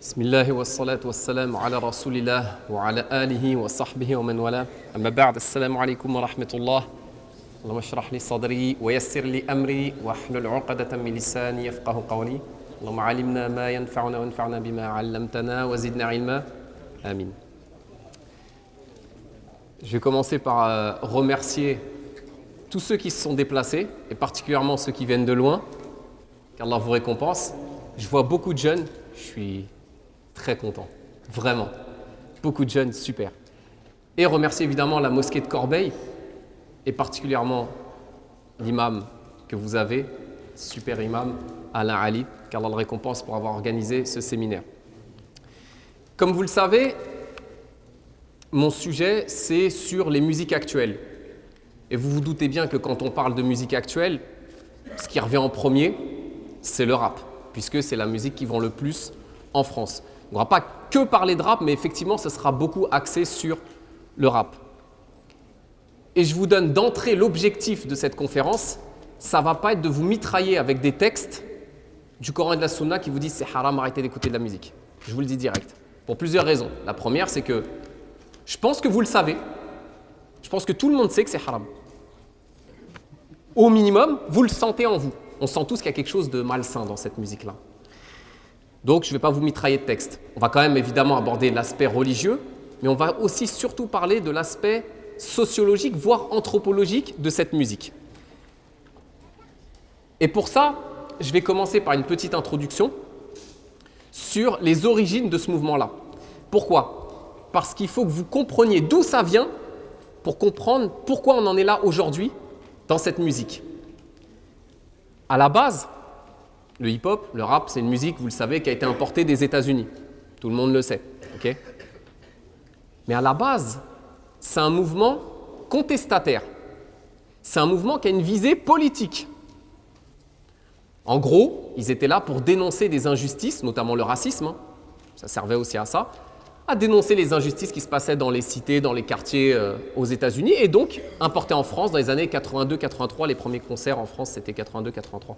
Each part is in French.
بسم الله والصلاة والسلام على رسول الله وعلى آله وصحبه ومن والاه أما بعد السلام عليكم ورحمة الله اللهم اشرح لي صدري ويسر لي أمري واحلل عقدة من لساني يفقه قولي اللهم علمنا ما ينفعنا وانفعنا بما علمتنا وزدنا علما آمين. Je vais commencer par remercier tous ceux qui se sont déplacés et particulièrement ceux qui viennent de loin, qu'Allah vous récompense. Je vois beaucoup de jeunes, je suis très content, vraiment. Beaucoup de jeunes, super. Et remercier évidemment la mosquée de Corbeil et particulièrement l'imam que vous avez, super imam Alain Ali, qu'Allah le récompense pour avoir organisé ce séminaire. Comme vous le savez, mon sujet c'est sur les musiques actuelles. Et vous vous doutez bien que quand on parle de musique actuelle, ce qui revient en premier, c'est le rap, puisque c'est la musique qui vend le plus en France. On ne va pas que parler de rap, mais effectivement, ce sera beaucoup axé sur le rap. Et je vous donne d'entrée l'objectif de cette conférence, ça ne va pas être de vous mitrailler avec des textes du Coran et de la Sunna qui vous disent c'est haram, arrêtez d'écouter de la musique. Je vous le dis direct, pour plusieurs raisons. La première, c'est que je pense que vous le savez, je pense que tout le monde sait que c'est haram. Au minimum, vous le sentez en vous. On sent tous qu'il y a quelque chose de malsain dans cette musique-là. Donc, je ne vais pas vous mitrailler de texte. On va quand même évidemment aborder l'aspect religieux, mais on va aussi surtout parler de l'aspect sociologique, voire anthropologique de cette musique. Et pour ça, je vais commencer par une petite introduction sur les origines de ce mouvement-là. Pourquoi ? Parce qu'il faut que vous compreniez d'où ça vient pour comprendre pourquoi on en est là aujourd'hui dans cette musique. À la base, le hip-hop, le rap, c'est une musique, vous le savez, qui a été importée des États-Unis. Tout le monde le sait, ok ? Mais à la base, c'est un mouvement contestataire. C'est un mouvement qui a une visée politique. En gros, ils étaient là pour dénoncer des injustices, notamment le racisme, ça servait aussi à ça, à dénoncer les injustices qui se passaient dans les cités, dans les quartiers aux États-Unis, et donc importés en France dans les années 82-83. Les premiers concerts en France, c'était 82-83.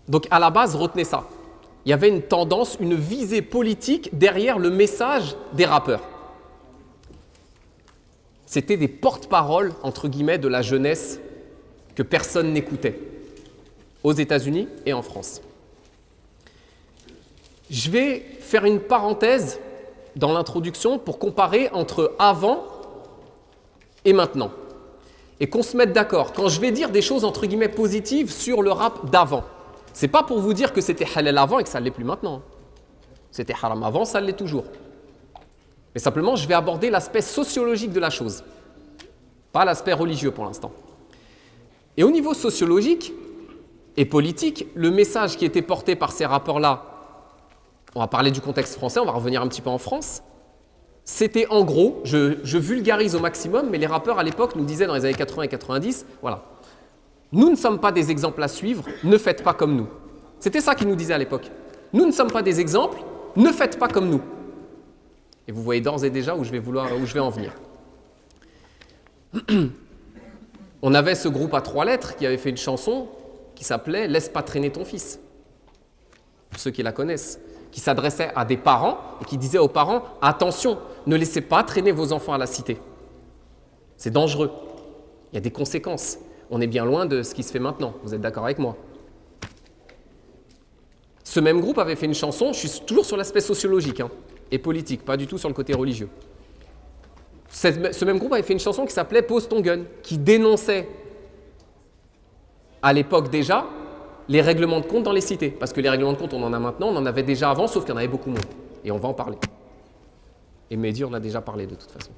Donc à la base, retenez ça. Il y avait une tendance, une visée politique derrière le message des rappeurs. C'était des porte-paroles, entre guillemets, de la jeunesse que personne n'écoutait, aux États-Unis et en France. Je vais faire une parenthèse dans l'introduction pour comparer entre avant et maintenant. Et qu'on se mette d'accord. Quand je vais dire des choses entre guillemets positives sur le rap d'avant, c'est pas pour vous dire que c'était halal avant et que ça ne l'est plus maintenant. C'était haram avant, ça l'est toujours. Mais simplement, je vais aborder l'aspect sociologique de la chose, pas l'aspect religieux pour l'instant. Et au niveau sociologique et politique, le message qui était porté par ces rappeurs-là, on va parler du contexte français, on va revenir un petit peu en France. C'était en gros, je vulgarise au maximum, mais les rappeurs à l'époque nous disaient dans les années 80 et 90, voilà, nous ne sommes pas des exemples à suivre, ne faites pas comme nous. C'était ça qu'ils nous disaient à l'époque. Nous ne sommes pas des exemples, ne faites pas comme nous. Et vous voyez d'ores et déjà où je vais en venir. On avait ce groupe à 3 lettres qui avait fait une chanson qui s'appelait « Laisse pas traîner ton fils », pour ceux qui la connaissent, qui s'adressait à des parents et qui disait aux parents « Attention, ne laissez pas traîner vos enfants à la cité. C'est dangereux, il y a des conséquences. On est bien loin de ce qui se fait maintenant, vous êtes d'accord avec moi ?» Ce même groupe avait fait une chanson, je suis toujours sur l'aspect sociologique et politique, pas du tout sur le côté religieux. Ce même groupe avait fait une chanson qui s'appelait « Pose ton gun », qui dénonçait à l'époque déjà les règlements de compte dans les cités. Parce que les règlements de compte, on en a maintenant, on en avait déjà avant, sauf qu'il y en avait beaucoup moins. Et on va en parler. Et Mehdi, on en a déjà parlé de toute façon.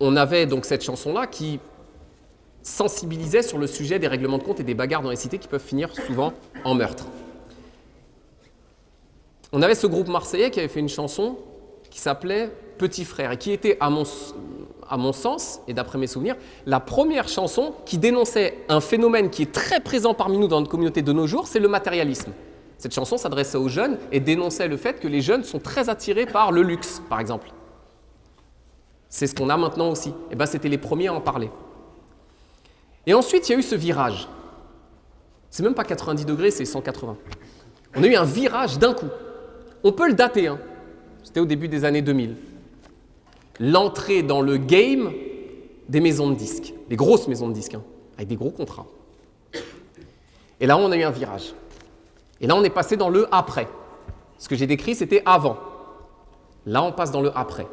On avait donc cette chanson-là qui sensibilisait sur le sujet des règlements de compte et des bagarres dans les cités qui peuvent finir souvent en meurtre. On avait ce groupe marseillais qui avait fait une chanson qui s'appelait « Petit frère » et qui était, à mon sens, et d'après mes souvenirs, la première chanson qui dénonçait un phénomène qui est très présent parmi nous dans notre communauté de nos jours, c'est le matérialisme. Cette chanson s'adressait aux jeunes et dénonçait le fait que les jeunes sont très attirés par le luxe, par exemple. C'est ce qu'on a maintenant aussi. Et bien, c'était les premiers à en parler. Et ensuite, il y a eu ce virage. C'est même pas 90 degrés, c'est 180. On a eu un virage d'un coup. On peut le dater, hein. C'était au début des années 2000. L'entrée dans le game des maisons de disques, des grosses maisons de disques, hein, avec des gros contrats. Et là, on a eu un virage. Et là, on est passé dans le après. Ce que j'ai décrit, c'était avant. Là, on passe dans le après.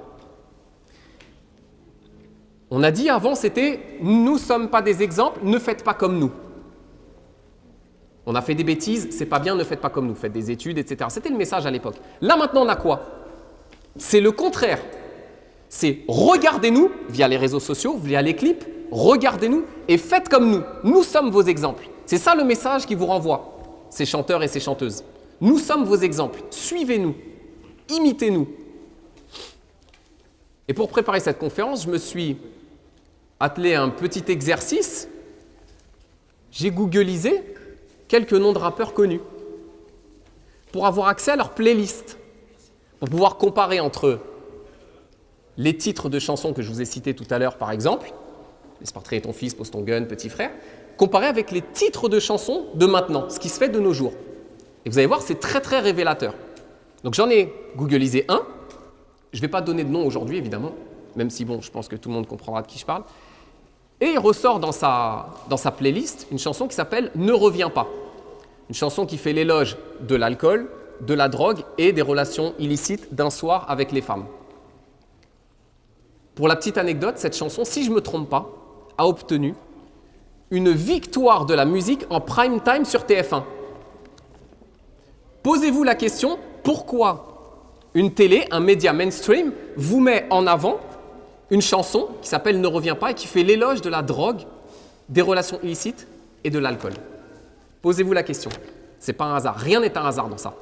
On a dit avant, c'était « nous ne sommes pas des exemples, ne faites pas comme nous ». On a fait des bêtises, c'est pas bien, ne faites pas comme nous, faites des études, etc. C'était le message à l'époque. Là, maintenant, on a quoi? C'est le contraire. C'est regardez-nous via les réseaux sociaux, via les clips, regardez-nous et faites comme nous. Nous sommes vos exemples. C'est ça le message qui vous renvoie, ces chanteurs et ces chanteuses. Nous sommes vos exemples. Suivez-nous, imitez-nous. Et pour préparer cette conférence, je me suis attelé à un petit exercice. J'ai googlisé quelques noms de rappeurs connus pour avoir accès à leur playlist, pour pouvoir comparer entre les titres de chansons que je vous ai cités tout à l'heure, par exemple, Laisse par ton fils, pose ton gun, petit frère, comparé avec les titres de chansons de maintenant, ce qui se fait de nos jours. Et vous allez voir, c'est très très révélateur. Donc j'en ai googlisé un. Je ne vais pas donner de nom aujourd'hui, évidemment, même si bon, je pense que tout le monde comprendra de qui je parle. Et il ressort dans sa playlist une chanson qui s'appelle « Ne reviens pas ». Une chanson qui fait l'éloge de l'alcool, de la drogue et des relations illicites d'un soir avec les femmes. Pour la petite anecdote, cette chanson, si je ne me trompe pas, a obtenu une victoire de la musique en prime time sur TF1. Posez-vous la question, pourquoi une télé, un média mainstream, vous met en avant une chanson qui s'appelle « Ne reviens pas » et qui fait l'éloge de la drogue, des relations illicites et de l'alcool. Posez-vous la question. C'est pas un hasard. Rien n'est un hasard dans ça.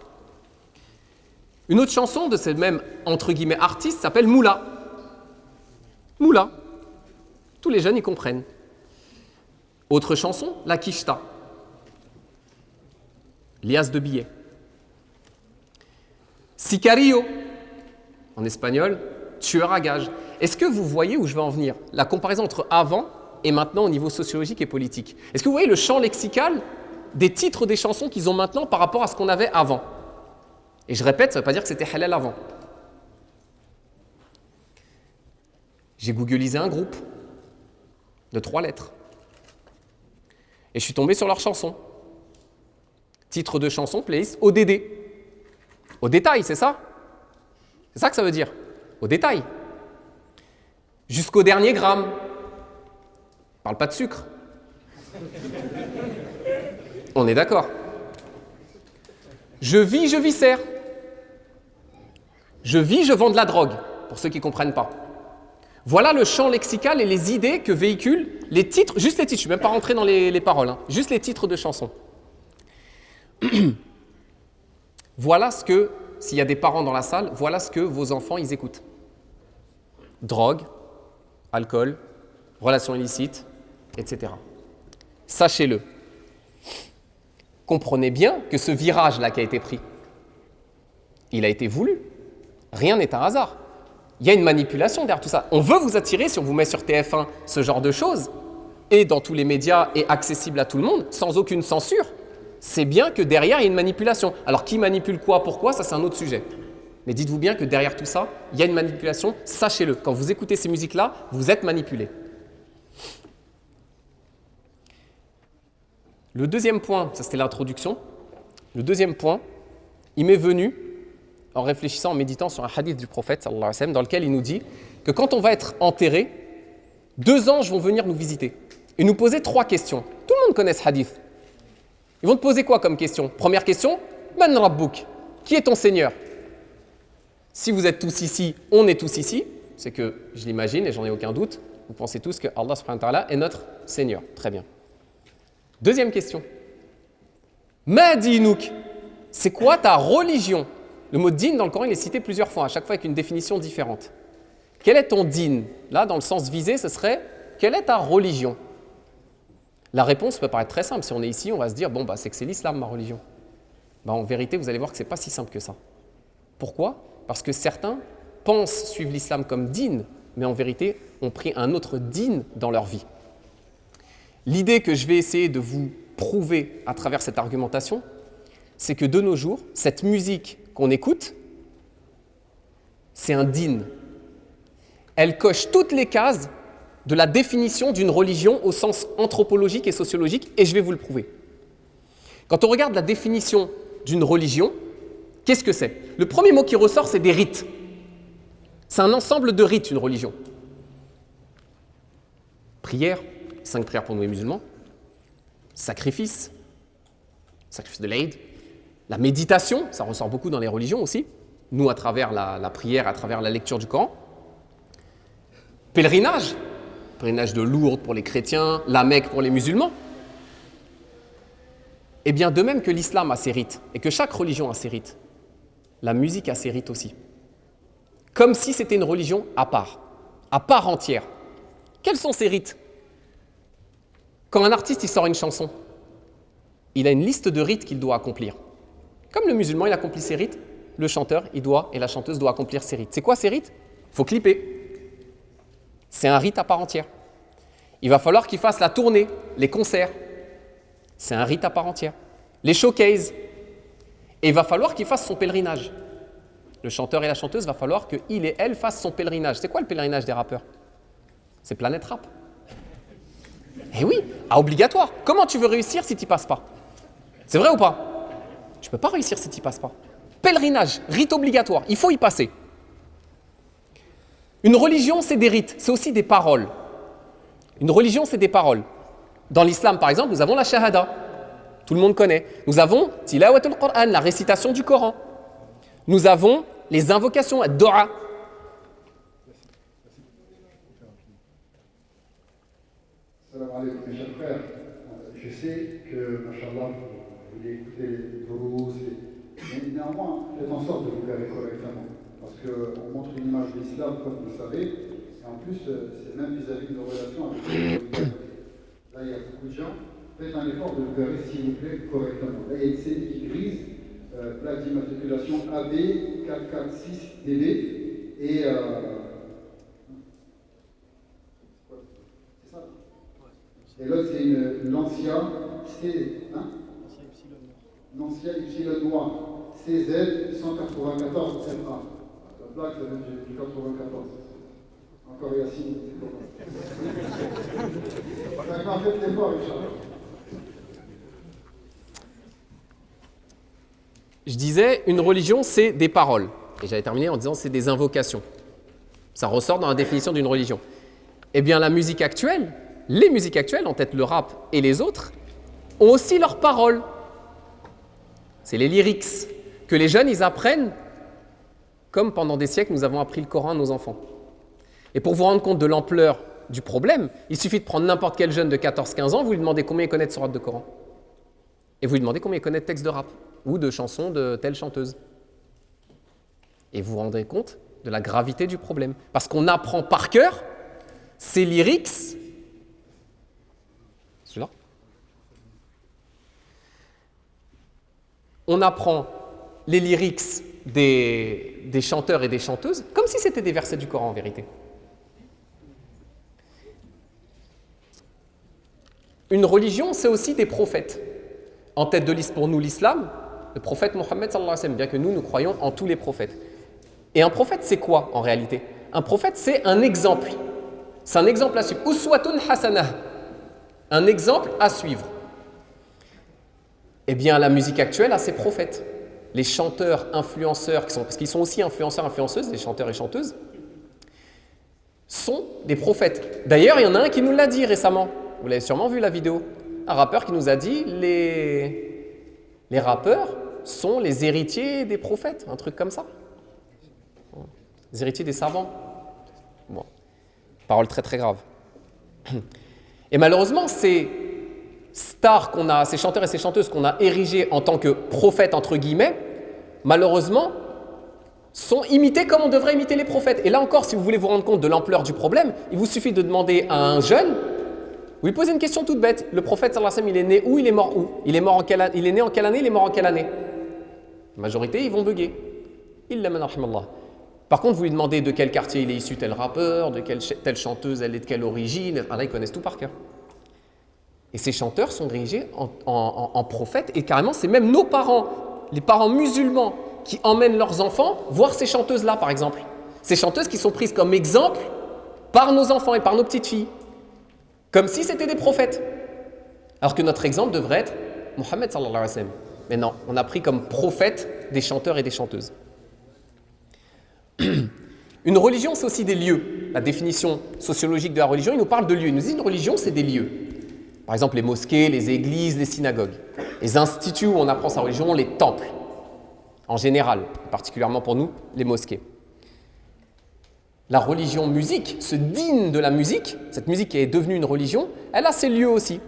Une autre chanson de ce même, entre guillemets, artiste s'appelle « Moula ». Moula. Tous les jeunes y comprennent. Autre chanson, La Quicheta. Lias de billets. Sicario. En espagnol, tueur à gages. Est-ce que vous voyez où je vais en venir? La comparaison entre avant et maintenant au niveau sociologique et politique. Est-ce que vous voyez le champ lexical des titres des chansons qu'ils ont maintenant par rapport à ce qu'on avait avant? Et je répète, ça ne veut pas dire que c'était halal avant. J'ai googlisé un groupe de 3 lettres. Et je suis tombé sur leur chanson. Titre de chanson, playlist, ODD. Au détail, c'est ça? C'est ça que ça veut dire. Au détail. Jusqu'au dernier gramme. Parle pas de sucre. On est d'accord. Je vis, je viscère. Je vis, je vends de la drogue, pour ceux qui ne comprennent pas. Voilà le champ lexical et les idées que véhiculent les titres, juste les titres, je ne suis même pas rentré dans les paroles, hein, juste les titres de chansons. Voilà ce que, s'il y a des parents dans la salle, voilà ce que vos enfants, ils écoutent. Drogue, alcool, relations illicites, etc. Sachez-le. Comprenez bien que ce virage-là qui a été pris, il a été voulu. Rien n'est un hasard. Il y a une manipulation derrière tout ça. On veut vous attirer, si on vous met sur TF1 ce genre de choses, et dans tous les médias et accessible à tout le monde, sans aucune censure, c'est bien que derrière, il y a une manipulation. Alors, qui manipule quoi, pourquoi, ça c'est un autre sujet. Mais dites-vous bien que derrière tout ça, il y a une manipulation, sachez-le. Quand vous écoutez ces musiques-là, vous êtes manipulé. Le deuxième point, ça c'était l'introduction, le deuxième point, il m'est venu en réfléchissant, en méditant sur un hadith du prophète, sallallahu alayhi wa sallam, dans lequel il nous dit que quand on va être enterré, 2 anges vont venir nous visiter et nous poser 3 questions. Tout le monde connaît ce hadith. Ils vont te poser quoi comme question? Première question, Man Rabbuk, qui est ton Seigneur? Si vous êtes tous ici, on est tous ici, c'est que, je l'imagine et j'en ai aucun doute, vous pensez tous que Allah subhanahu wa ta'ala est notre Seigneur. Très bien. Deuxième question. Ma dinuk, c'est quoi ta religion? Le mot din dans le Coran, il est cité plusieurs fois, à chaque fois avec une définition différente. Quel est ton din? Là, dans le sens visé, ce serait quelle est ta religion? La réponse peut paraître très simple. Si on est ici, on va se dire bon, c'est que c'est l'islam, ma religion. En vérité, vous allez voir que ce n'est pas si simple que ça. Pourquoi? Parce que certains pensent suivre l'islam comme din, mais en vérité, ont pris un autre din dans leur vie. L'idée que je vais essayer de vous prouver à travers cette argumentation, c'est que de nos jours, cette musique qu'on écoute, c'est un dîn. Elle coche toutes les cases de la définition d'une religion au sens anthropologique et sociologique, et je vais vous le prouver. Quand on regarde la définition d'une religion, qu'est-ce que c'est? Le premier mot qui ressort, c'est des rites. C'est un ensemble de rites, une religion. Prière, 5 prières pour nous les musulmans, sacrifice de l'Aïd, la méditation, ça ressort beaucoup dans les religions aussi, nous à travers la prière, à travers la lecture du Coran, pèlerinage de Lourdes pour les chrétiens, la Mecque pour les musulmans. Et bien de même que l'islam a ses rites, et que chaque religion a ses rites, la musique a ses rites aussi. Comme si c'était une religion à part entière. Quels sont ces rites? Quand un artiste il sort une chanson, il a une liste de rites qu'il doit accomplir. Comme le musulman il accomplit ses rites, le chanteur et la chanteuse doivent accomplir ses rites. C'est quoi ces rites? Il faut clipper. C'est un rite à part entière. Il va falloir qu'il fasse la tournée, les concerts. C'est un rite à part entière. Les showcases. Et il va falloir qu'il fasse son pèlerinage. Le chanteur et la chanteuse, va falloir qu'il et elle fassent son pèlerinage. C'est quoi le pèlerinage des rappeurs? C'est Planète Rap. Eh oui, obligatoire. Comment tu veux réussir si tu n'y passes pas? C'est vrai ou pas? Tu ne peux pas réussir si tu n'y passes pas. Pèlerinage, rite obligatoire, il faut y passer. Une religion, c'est des rites, c'est aussi des paroles. Une religion, c'est des paroles. Dans l'islam, par exemple, nous avons la shahada. Tout le monde connaît. Nous avons tilawatul Qur'an, la récitation du Coran. Nous avons les invocations, ad-du'a. Salam alaikum mes chers frères. Je sais que, machallah, vous voulez écouter les drous, mais néanmoins, faites en sorte de vous garder correctement. Parce qu'on montre une image de l'islam, comme vous le savez, et en plus, c'est même vis-à-vis de nos relations avec les autorités. Là, il y a beaucoup de gens. Faites un effort de vous garer, s'il vous plaît, correctement. Là, il y a une série qui grise, plaque d'immatriculation AB 446DB, et c'est ça. Et l'autre, c'est une Lancia Lancia Y noir CZ 194 MA. La plaque, ça vient du 94. Encore Yassine, D'accord, faites l'effort, Inch'Allah. Je disais, une religion, c'est des paroles. Et j'avais terminé en disant, c'est des invocations. Ça ressort dans la définition d'une religion. Eh bien, la musique actuelle, les musiques actuelles, en tête le rap et les autres, ont aussi leurs paroles. C'est les lyrics que les jeunes, ils apprennent comme pendant des siècles, nous avons appris le Coran à nos enfants. Et pour vous rendre compte de l'ampleur du problème, il suffit de prendre n'importe quel jeune de 14-15 ans, vous lui demandez combien il connaît de sourates de Coran. Et vous lui demandez combien il connaît de textes de rap ou de chansons de telle chanteuse. Et vous vous rendrez compte de la gravité du problème. Parce qu'on apprend par cœur ces lyrics. Celui-là. On apprend les lyrics des chanteurs et des chanteuses comme si c'était des versets du Coran en vérité. Une religion, c'est aussi des prophètes. En tête de liste pour nous, l'islam, le prophète Mohammed sallallahu alayhi wa sallam, bien que nous croyons en tous les prophètes. Et un prophète, c'est quoi en réalité? Un prophète, c'est un exemple. C'est un exemple à suivre. Uswatun hasanah. Un exemple à suivre. Eh bien, la musique actuelle a ses prophètes. Les chanteurs, influenceurs, parce qu'ils sont aussi influenceurs, influenceuses, les chanteurs et chanteuses, sont des prophètes. D'ailleurs, il y en a un qui nous l'a dit récemment. Vous l'avez sûrement vu la vidéo. Un rappeur qui nous a dit les rappeurs sont les héritiers des prophètes, un truc comme ça. Les héritiers des savants. Bon. Parole très très grave. Et malheureusement, ces stars qu'on a, ces chanteurs et ces chanteuses qu'on a érigés en tant que prophètes, entre guillemets, malheureusement, sont imités comme on devrait imiter les prophètes. Et là encore, si vous voulez vous rendre compte de l'ampleur du problème, il vous suffit de demander à un jeune, vous lui posez une question toute bête. Le prophète sallallahu alayhi wa sallam, il est né où? Il est mort où? Il est né en quelle année? Il est mort en quelle année? La majorité, ils vont bugger. Illa man rahimallah. Par contre, vous lui demandez de quel quartier il est issu tel rappeur, de telle chanteuse, elle est de quelle origine. Ah là, ils connaissent tout par cœur. Et ces chanteurs sont dirigés en prophètes, et carrément, c'est même nos parents, les parents musulmans, qui emmènent leurs enfants voir ces chanteuses-là, par exemple. Ces chanteuses qui sont prises comme exemple par nos enfants et par nos petites filles, comme si c'était des prophètes. Alors que notre exemple devrait être Mohammed sallallahu alayhi wa sallam. Mais non, on a pris comme prophètes des chanteurs et des chanteuses. Une religion, c'est aussi des lieux. La définition sociologique de la religion, il nous parle de lieux. Il nous dit une religion, c'est des lieux. Par exemple, les mosquées, les églises, les synagogues. Les instituts où on apprend sa religion, les temples. En général, particulièrement pour nous, les mosquées. La religion musique se digne de la musique. Cette musique qui est devenue une religion, elle a ses lieux aussi.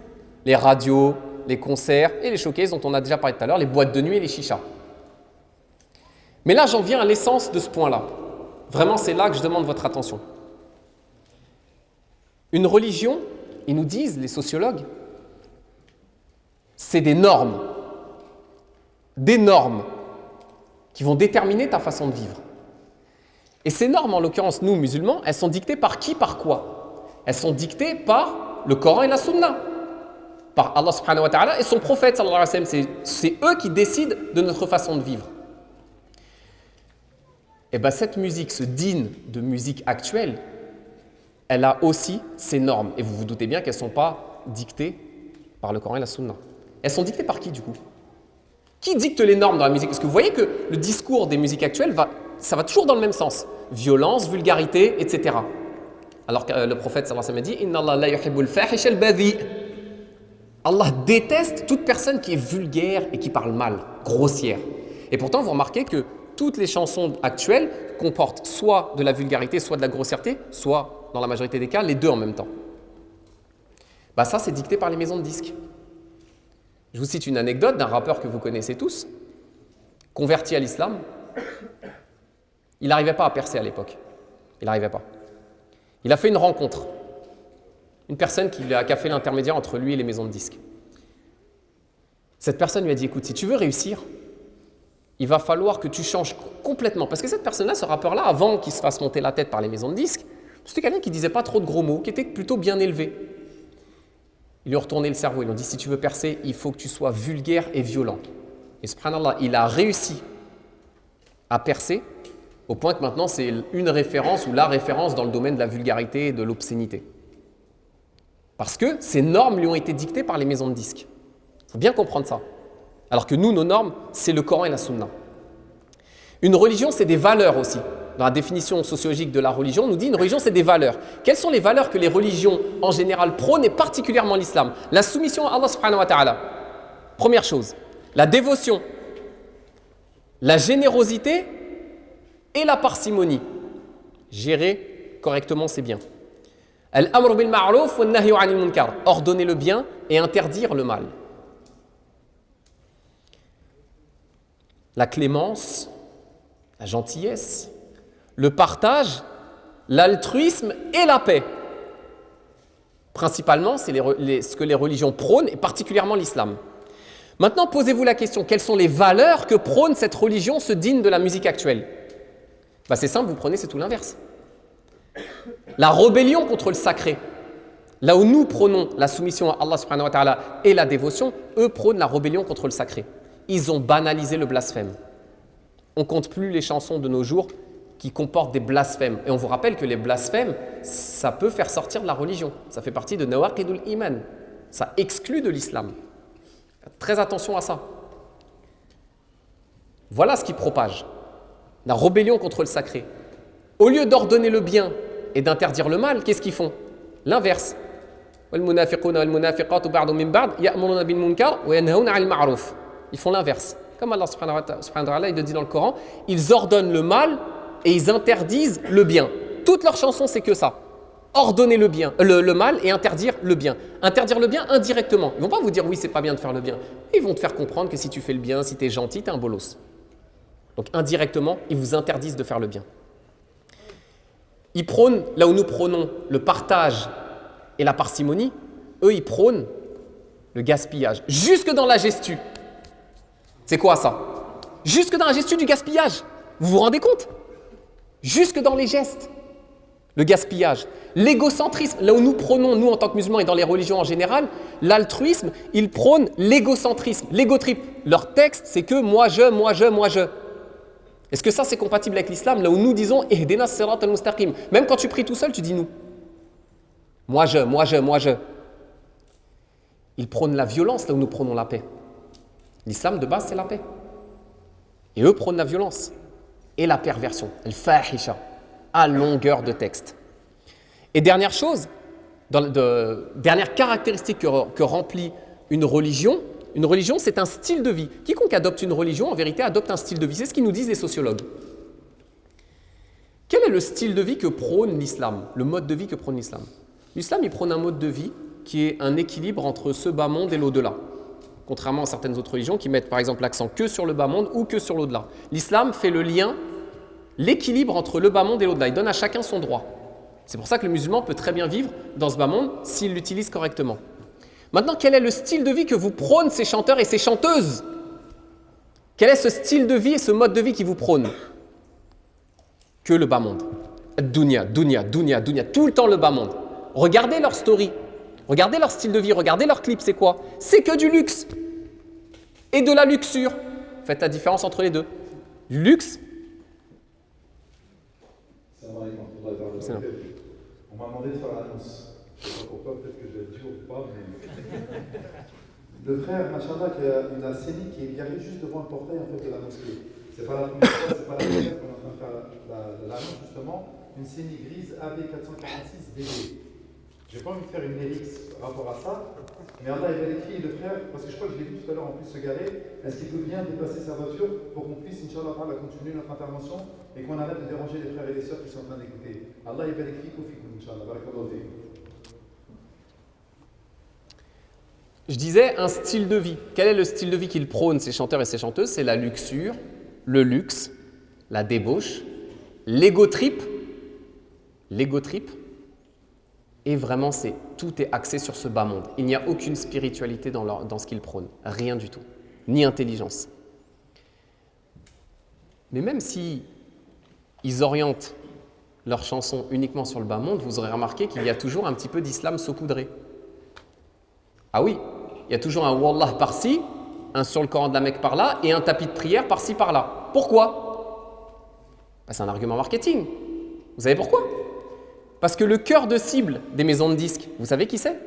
Les radios, les concerts et les showcases dont on a déjà parlé tout à l'heure, les boîtes de nuit et les chichas. Mais là, j'en viens à l'essence de ce point-là. Vraiment, c'est là que je demande votre attention. Une religion, ils nous disent, les sociologues, c'est des normes qui vont déterminer ta façon de vivre. Et ces normes, en l'occurrence, nous, musulmans, elles sont dictées par qui, par quoi? Elles sont dictées par le Coran et la Sunna, par Allah subhanahu wa ta'ala et son prophète sallallahu alayhi wa sallam. C'est eux qui décident de notre façon de vivre. Et bien cette musique, ce digne de musique actuelle, elle a aussi ses normes. Et vous vous doutez bien qu'elles ne sont pas dictées par le Coran et la Sunna. Elles sont dictées par qui du coup? Qui dicte les normes dans la musique? Parce que vous voyez que le discours des musiques actuelles, ça va toujours dans le même sens. Violence, vulgarité, etc. Alors que le prophète sallallahu alayhi wa sallam a dit « Inna Allah la yuhibbul fahish al-badhi » Allah déteste toute personne qui est vulgaire et qui parle mal, grossière. Et pourtant, vous remarquez que toutes les chansons actuelles comportent soit de la vulgarité, soit de la grossièreté, soit, dans la majorité des cas, les deux en même temps. Ça, c'est dicté par les maisons de disques. Je vous cite une anecdote d'un rappeur que vous connaissez tous, converti à l'islam. Il n'arrivait pas à percer à l'époque. Il n'arrivait pas. Il a fait une rencontre. Une personne qui a fait l'intermédiaire entre lui et les maisons de disques. Cette personne lui a dit, écoute, si tu veux réussir, il va falloir que tu changes complètement. Parce que cette personne-là, ce rappeur-là, avant qu'il se fasse monter la tête par les maisons de disques, c'était quelqu'un qui ne disait pas trop de gros mots, qui était plutôt bien élevé. Ils lui ont retourné le cerveau, ils lui ont dit, si tu veux percer, il faut que tu sois vulgaire et violent. Et subhanallah, il a réussi à percer, au point que maintenant c'est une référence ou la référence dans le domaine de la vulgarité et de l'obscénité. Parce que ces normes lui ont été dictées par les maisons de disques. Il faut bien comprendre ça. Alors que nous, nos normes, c'est le Coran et la Sunna. Une religion, c'est des valeurs aussi. Dans la définition sociologique de la religion, on nous dit une religion, c'est des valeurs. Quelles sont les valeurs que les religions en général prônent, et particulièrement l'islam? La soumission à Allah subhanahu wa ta'ala. Première chose. La dévotion, la générosité et la parcimonie. Gérer correctement ses biens. Al-amr bil ma'ruf wa an-nahyu 'anil munkar. Ordonner le bien et interdire le mal. La clémence, la gentillesse, le partage, l'altruisme et la paix. Principalement, c'est ce que les religions prônent, et particulièrement l'islam. Maintenant, posez-vous la question, quelles sont les valeurs que prône cette religion, ce digne de la musique actuelle? C'est simple, vous prenez, c'est tout l'inverse. La rébellion contre le sacré. Là où nous prônons la soumission à Allah subhanahu wa ta'ala et la dévotion, eux prônent la rébellion contre le sacré. Ils ont banalisé le blasphème. On ne compte plus les chansons de nos jours qui comportent des blasphèmes. Et on vous rappelle que les blasphèmes, ça peut faire sortir de la religion. Ça fait partie de nawaqidul iman. Ça exclut de l'islam. Très attention à ça. Voilà ce qui propage. La rébellion contre le sacré. Au lieu d'ordonner le bien et d'interdire le mal, qu'est-ce qu'ils font? L'inverse. Ils font l'inverse. Comme Allah subhanahu wa ta'ala il dit dans le Coran, ils ordonnent le mal et ils interdisent le bien. Toutes leurs chansons, c'est que ça. Ordonner le bien, le mal et interdire le bien. Interdire le bien indirectement. Ils ne vont pas vous dire oui, c'est pas bien de faire le bien. Ils vont te faire comprendre que si tu fais le bien, si tu es gentil, tu es un bolos. Donc indirectement, ils vous interdisent de faire le bien. Ils prônent, là où nous prônons le partage et la parcimonie, eux ils prônent le gaspillage. Jusque dans la gestu. C'est quoi ça? Jusque dans la gestu du gaspillage. Vous vous rendez compte? Jusque dans les gestes. le gaspillage, l'égocentrisme. Là où nous prônons, nous en tant que musulmans et dans les religions en général, l'altruisme, ils prônent l'égocentrisme, l'égotrip. Leur texte, c'est que moi je. Est-ce que ça c'est compatible avec l'islam? Là où nous disons Ihdina sirat al-mustaqim. Même quand tu pries tout seul, tu dis nous. Moi je. Ils prônent la violence là où nous prônons la paix. L'islam de base c'est la paix. Et eux prônent la violence et la perversion, al-fahisha, à longueur de texte. Et dernière chose, dernière caractéristique que remplit une religion, c'est un style de vie. Quiconque adopte une religion, en vérité, adopte un style de vie. C'est ce qu'ils nous disent les sociologues. Quel est le style de vie que prône l'islam? Le mode de vie que prône l'islam? L'islam, il prône un mode de vie qui est un équilibre entre ce bas monde et l'au-delà. Contrairement à certaines autres religions qui mettent par exemple l'accent que sur le bas monde ou que sur l'au-delà. L'islam fait le lien, l'équilibre entre le bas monde et l'au-delà. Il donne à chacun son droit. C'est pour ça que le musulman peut très bien vivre dans ce bas monde s'il l'utilise correctement. Maintenant, quel est le style de vie que vous prônent ces chanteurs et ces chanteuses? Quel est ce style de vie et ce mode de vie qui vous prône? Que le bas monde. Dunya, tout le temps le bas monde. Regardez leur story, regardez leur style de vie, regardez leurs clips, c'est quoi? C'est que du luxe et de la luxure. Faites la différence entre les deux. Du luxe. C'est on m'a demandé de faire l'annonce. Je ne sais pas pourquoi, peut-être que je vais être dur ou pas, mais... Le frère, machallah, qui a une acénie qui est garée juste devant le portail en fait, de la mosquée. C'est pas la première fois, c'est pas la première qu'on est en train de faire l'annonce, justement. Une CENI grise AB446DD. J'ai pas envie de faire une lyrics par rapport à ça, mais Allah il vérifie le frère, parce que je crois que je l'ai vu tout à l'heure en plus se garer. Est-ce qu'il peut bien déplacer sa voiture pour qu'on puisse, Inch'Allah, continuer notre intervention et qu'on arrête de déranger les frères et les sœurs qui sont en train d'écouter? Allah il vérifie qu'on fait Inch'Allah. Barakallahu fikum. Je disais un style de vie. Quel est le style de vie qu'ils prônent, ces chanteurs et ces chanteuses? C'est la luxure, le luxe, la débauche, l'égotrip. Et vraiment, tout est axé sur ce bas monde. Il n'y a aucune spiritualité dans ce qu'ils prônent. Rien du tout. Ni intelligence. Mais même si ils orientent leurs chansons uniquement sur le bas monde, vous aurez remarqué qu'il y a toujours un petit peu d'islam saupoudré. Ah oui, il y a toujours un wallah par-ci, un sur le Coran de la Mecque par-là et un tapis de prière par-ci par-là. Pourquoi? C'est un argument marketing. Vous savez pourquoi? Parce que le cœur de cible des maisons de disques, vous savez qui c'est?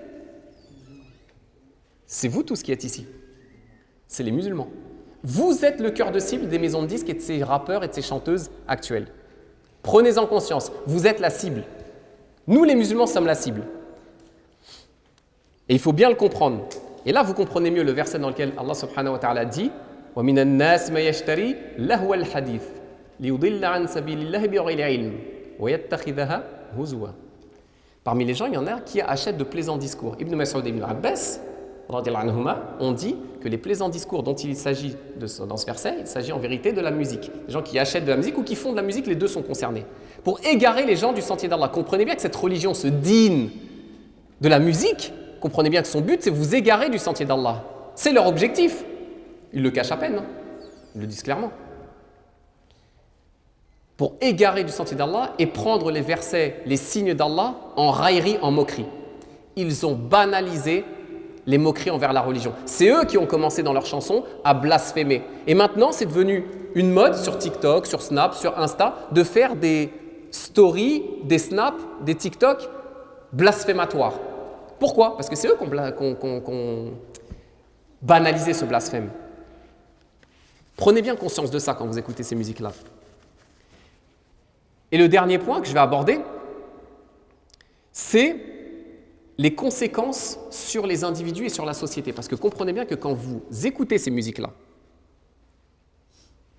C'est vous tous qui êtes ici. C'est les musulmans. Vous êtes le cœur de cible des maisons de disques et de ces rappeurs et de ces chanteuses actuelles. Prenez-en conscience, vous êtes la cible. Nous les musulmans sommes la cible. Et il faut bien le comprendre. Et là, vous comprenez mieux le verset dans lequel Allah subhanahu wa ta'ala dit « وَمِنَ النَّاسِ مَا يَشْتَرِي لَهْوَ الْحَدِيثِ لِيُضِلَّ عَنْ سَبِيلِ اللَّهِ بِغَيْرِ عِلْمٍ وَيَتَّخِذَهَا هُزُوًا » Parmi les gens, il y en a qui achètent de plaisants discours. Ibn Mas'ud et Ibn Abbas, ont dit que les plaisants discours dont il s'agit dans ce verset, il s'agit en vérité de la musique. Les gens qui achètent de la musique ou qui font de la musique, les deux sont concernés. Pour égarer les gens du sentier d'Allah. Comprenez bien que cette religion se digne de la musique. Comprenez bien que son but, c'est vous égarer du sentier d'Allah. C'est leur objectif. Ils le cachent à peine, hein. Ils le disent clairement. Pour égarer du sentier d'Allah et prendre les versets, les signes d'Allah en raillerie, en moquerie. Ils ont banalisé les moqueries envers la religion. C'est eux qui ont commencé dans leurs chansons à blasphémer. Et maintenant, c'est devenu une mode sur TikTok, sur Snap, sur Insta, de faire des stories, des snaps, des TikTok blasphématoires. Pourquoi? Parce que c'est eux qui ont banalisé ce blasphème. Prenez bien conscience de ça quand vous écoutez ces musiques-là. Et le dernier point que je vais aborder, c'est les conséquences sur les individus et sur la société. Parce que comprenez bien que quand vous écoutez ces musiques-là,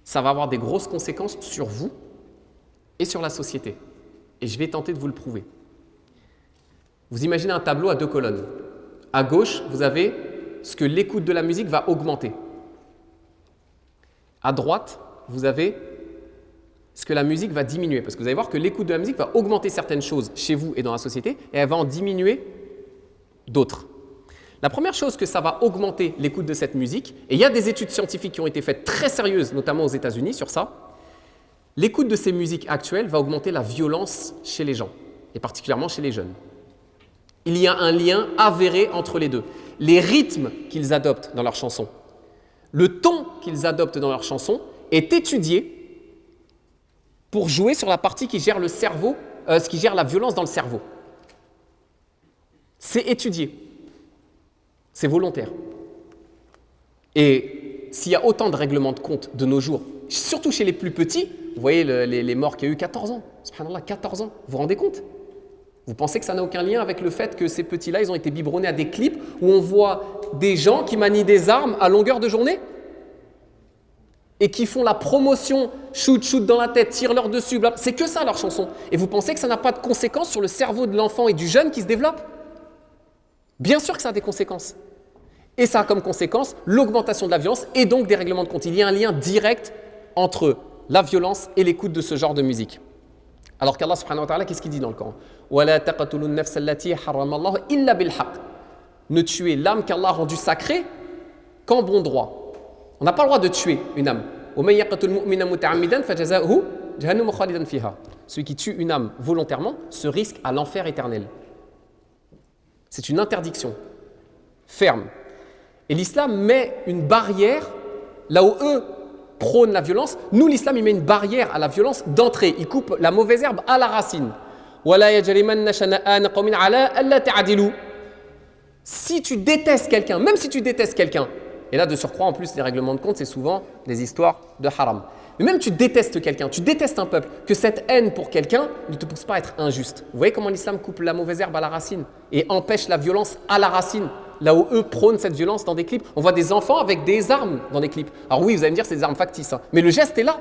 ça va avoir des grosses conséquences sur vous et sur la société. Et je vais tenter de vous le prouver. Vous imaginez un tableau à 2 colonnes. À gauche, vous avez ce que l'écoute de la musique va augmenter. À droite, vous avez ce que la musique va diminuer. Parce que vous allez voir que l'écoute de la musique va augmenter certaines choses chez vous et dans la société, et elle va en diminuer d'autres. La première chose que ça va augmenter l'écoute de cette musique, et il y a des études scientifiques qui ont été faites très sérieuses, notamment aux États-Unis sur ça, l'écoute de ces musiques actuelles va augmenter la violence chez les gens. et particulièrement chez les jeunes. Il y a un lien avéré entre les deux. Les rythmes qu'ils adoptent dans leurs chansons, le ton qu'ils adoptent dans leurs chansons est étudié pour jouer sur la partie qui gère le cerveau, ce qui gère la violence dans le cerveau. C'est étudié. C'est volontaire. Et s'il y a autant de règlements de compte de nos jours, surtout chez les plus petits, vous voyez les morts qui ont eu 14 ans, subhanallah, 14 ans, vous vous rendez compte? Vous pensez que ça n'a aucun lien avec le fait que ces petits-là, ils ont été biberonnés à des clips où on voit des gens qui manient des armes à longueur de journée et qui font la promotion, shoot dans la tête, tire leur dessus, bla, c'est que ça leur chanson. Et vous pensez que ça n'a pas de conséquences sur le cerveau de l'enfant et du jeune qui se développe? Bien sûr que ça a des conséquences. Et ça a comme conséquence l'augmentation de la violence et donc des règlements de compte. Il y a un lien direct entre la violence et l'écoute de ce genre de musique. Alors qu'Allah subhanahu wa ta'ala, qu'est-ce qu'il dit dans le Coran? وَلَا تَقَتُلُوا النَّفْسَ الَّتِي حَرَّمَ اللَّهُ إِلَّا بِالْحَقِّ. Ne tuer l'âme qu'Allah a rendue sacrée qu'en bon droit. On n'a pas le droit de tuer une âme. وَمَن يَقْتُلْ مُؤْمِنًا مُتَعَمِّدًا فَجَزَاؤُهُ جَهَنَّمُ خَالِدًا فِيهَا. Celui qui tue une âme volontairement se risque à l'enfer éternel. C'est une interdiction ferme. Et l'islam met une barrière là où eux prônent la violence. Nous, l'islam, il met une barrière à la violence d'entrée. Il coupe la mauvaise herbe à la racine. Si tu détestes quelqu'un, même si tu détestes quelqu'un, et là de surcroît en plus les règlements de compte c'est souvent des histoires de haram. Mais même tu détestes quelqu'un, tu détestes un peuple, que cette haine pour quelqu'un ne te pousse pas à être injuste. Vous voyez comment l'islam coupe la mauvaise herbe à la racine et empêche la violence à la racine. Là où eux prônent cette violence dans des clips, on voit des enfants avec des armes dans des clips. Alors oui, vous allez me dire c'est des armes factices, hein, mais le geste est là.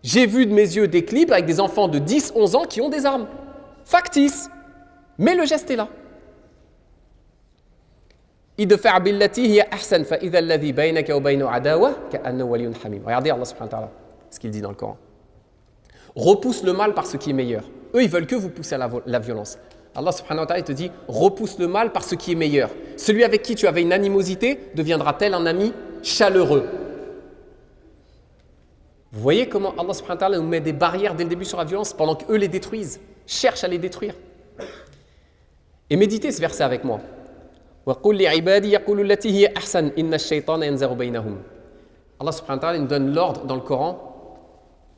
J'ai vu de mes yeux des clips avec des enfants de 10, 11 ans qui ont des armes factices, mais le geste est là. Regardez Allah subhanahu wa ta'ala, ce qu'il dit dans le Coran. Repousse le mal par ce qui est meilleur. Eux, ils veulent que vous poussez à la violence. Allah subhanahu wa ta'ala te dit, repousse le mal par ce qui est meilleur. Celui avec qui tu avais une animosité deviendra-t-elle un ami chaleureux? Vous voyez comment Allah subhanahu wa ta'ala nous met des barrières dès le début sur la violence pendant qu'eux les détruisent, cherchent à les détruire. Et méditez ce verset avec moi. Allah subhanahu wa ta'ala nous donne l'ordre dans le Coran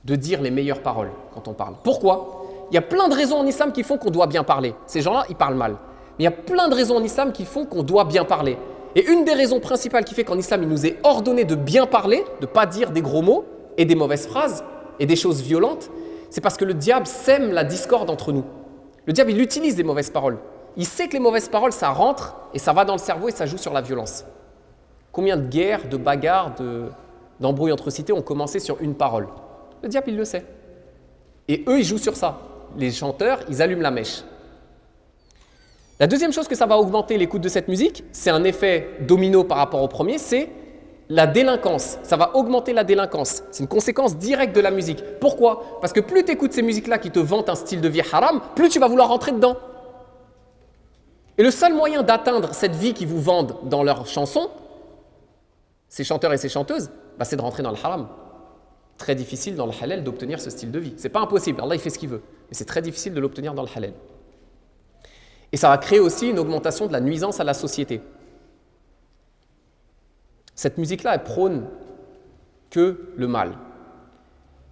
de dire les meilleures paroles quand on parle. Pourquoi? Il y a plein de raisons en islam qui font qu'on doit bien parler. Ces gens-là, ils parlent mal. Mais il y a plein de raisons en islam qui font qu'on doit bien parler. Et une des raisons principales qui fait qu'en islam, il nous est ordonné de bien parler, de ne pas dire des gros mots et des mauvaises phrases et des choses violentes, c'est parce que le diable sème la discorde entre nous. Le diable, il utilise des mauvaises paroles. Il sait que les mauvaises paroles, ça rentre et ça va dans le cerveau et ça joue sur la violence. Combien de guerres, de bagarres, d'embrouilles entre cités ont commencé sur une parole? Le diable, il le sait. Et eux, ils jouent sur ça. Les chanteurs, ils allument la mèche. La deuxième chose que ça va augmenter l'écoute de cette musique, c'est un effet domino par rapport au premier, c'est la délinquance. Ça va augmenter la délinquance. C'est une conséquence directe de la musique. Pourquoi? Parce que plus tu écoutes ces musiques-là qui te vantent un style de vie haram, plus tu vas vouloir rentrer dedans. Et le seul moyen d'atteindre cette vie qu'ils vous vendent dans leurs chansons, ces chanteurs et ces chanteuses, c'est de rentrer dans le haram. Très difficile dans le halal d'obtenir ce style de vie. C'est pas impossible, Allah il fait ce qu'il veut, mais c'est très difficile de l'obtenir dans le halal. Et ça va créer aussi une augmentation de la nuisance à la société. Cette musique-là, elle prône que le mal.